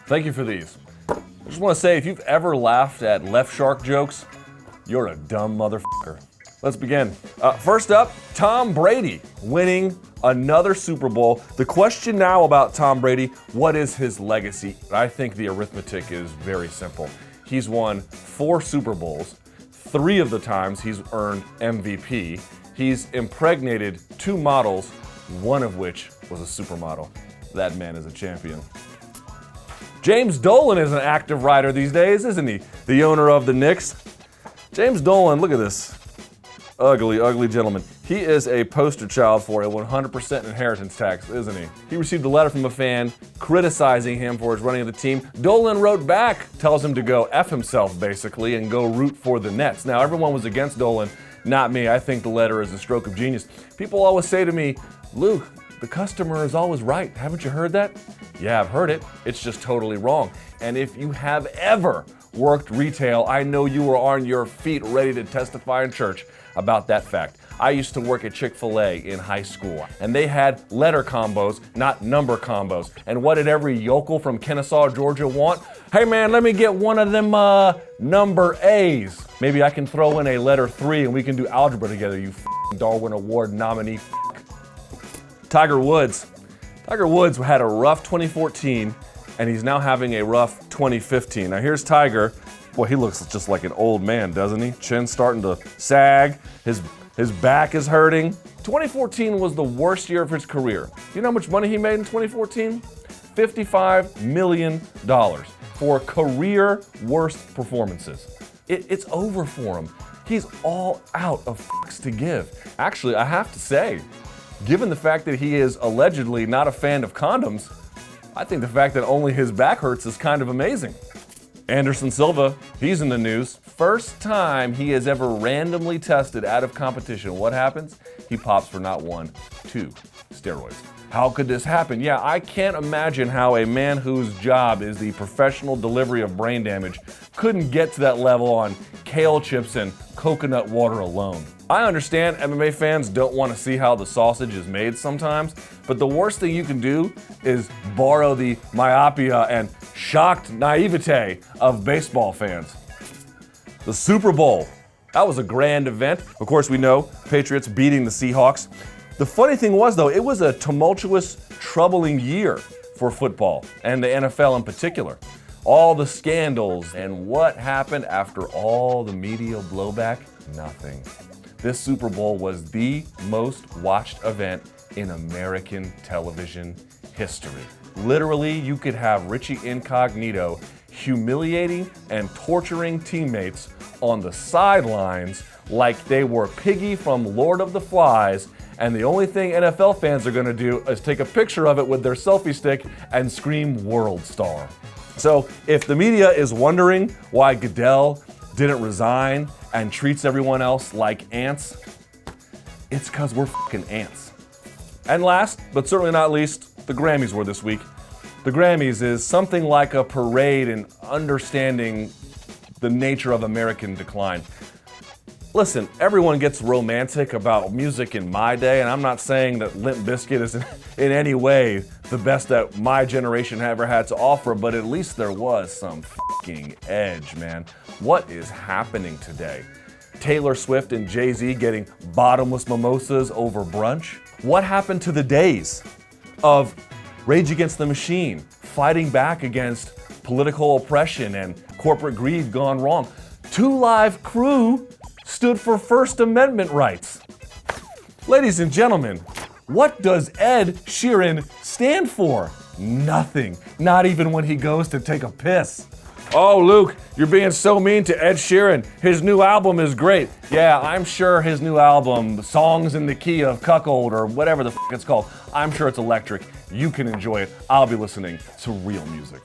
Thank you for these. I just want to say, if you've ever laughed at left shark jokes, you're a dumb motherfucker. Let's begin. First up, Tom Brady winning another Super Bowl. The question now about Tom Brady, what is his legacy? I think the arithmetic is very simple. He's won 4 Super Bowls. 3 of the times he's earned MVP. He's impregnated 2 models, one of which was a supermodel. That man is a champion. James Dolan is an active writer these days, isn't he? The owner of the Knicks. James Dolan, look at this. Ugly, ugly gentleman. He is a poster child for a 100% inheritance tax, isn't he? He received a letter from a fan criticizing him for his running of the team. Dolan wrote back, tells him to go F himself, basically, and go root for the Nets. Now, everyone was against Dolan, not me. I think the letter is a stroke of genius. People always say to me, Luke, the customer is always right. Haven't you heard that? Yeah, I've heard it. It's just totally wrong. And if you have ever worked retail, I know you were on your feet ready to testify in church about that fact. I used to work at Chick-fil-A in high school, and they had letter combos, not number combos. And what did every yokel from Kennesaw, Georgia want? Hey man, let me get one of them number A's. Maybe I can throw in a letter 3 and we can do algebra together, you Darwin Award nominee. Tiger Woods. Tiger Woods had a rough 2014, and he's now having a rough 2015. Now here's Tiger. Boy, he looks just like an old man, doesn't he? Chin's starting to sag. His back is hurting. 2014 was the worst year of his career. You know how much money he made in 2014? $55 million for career worst performances. It's over for him. He's all out of fucks to give. Actually, I have to say, given the fact that he is allegedly not a fan of condoms, I think the fact that only his back hurts is kind of amazing. Anderson Silva, he's in the news. First time he has ever randomly tested out of competition. What happens? He pops for not 1, 2 steroids. How could this happen? Yeah, I can't imagine how a man whose job is the professional delivery of brain damage couldn't get to that level on kale chips and coconut water alone. I understand MMA fans don't want to see how the sausage is made sometimes, but the worst thing you can do is borrow the myopia and shocked naivete of baseball fans. The Super Bowl. That was a grand event. Of course, we know Patriots beating the Seahawks. The funny thing was, though, it was a tumultuous, troubling year for football, and the NFL in particular. All the scandals, and what happened after all the media blowback? Nothing. This Super Bowl was the most watched event in American television history. Literally, you could have Richie Incognito humiliating and torturing teammates on the sidelines like they were Piggy from Lord of the Flies, and the only thing NFL fans are gonna do is take a picture of it with their selfie stick and scream "World Star." So if the media is wondering why Goodell didn't resign and treats everyone else like ants, it's because we're fucking ants. And last, but certainly not least, the Grammys were this week. The Grammys is something like a parade in understanding the nature of American decline. Listen, everyone gets romantic about music in my day, and I'm not saying that Limp Bizkit is in any way the best that my generation ever had to offer, but at least there was some fucking edge, man. What is happening today? Taylor Swift and Jay-Z getting bottomless mimosas over brunch? What happened to the days of Rage Against the Machine fighting back against political oppression and corporate greed gone wrong? 2 Live Crew stood for First Amendment rights. Ladies and gentlemen, what does Ed Sheeran stand for? Nothing. Not even when he goes to take a piss. Oh, Luke, you're being so mean to Ed Sheeran. His new album is great. Yeah, I'm sure his new album, Songs in the Key of Cuckold, or whatever the f it's called, I'm sure it's electric. You can enjoy it. I'll be listening to real music.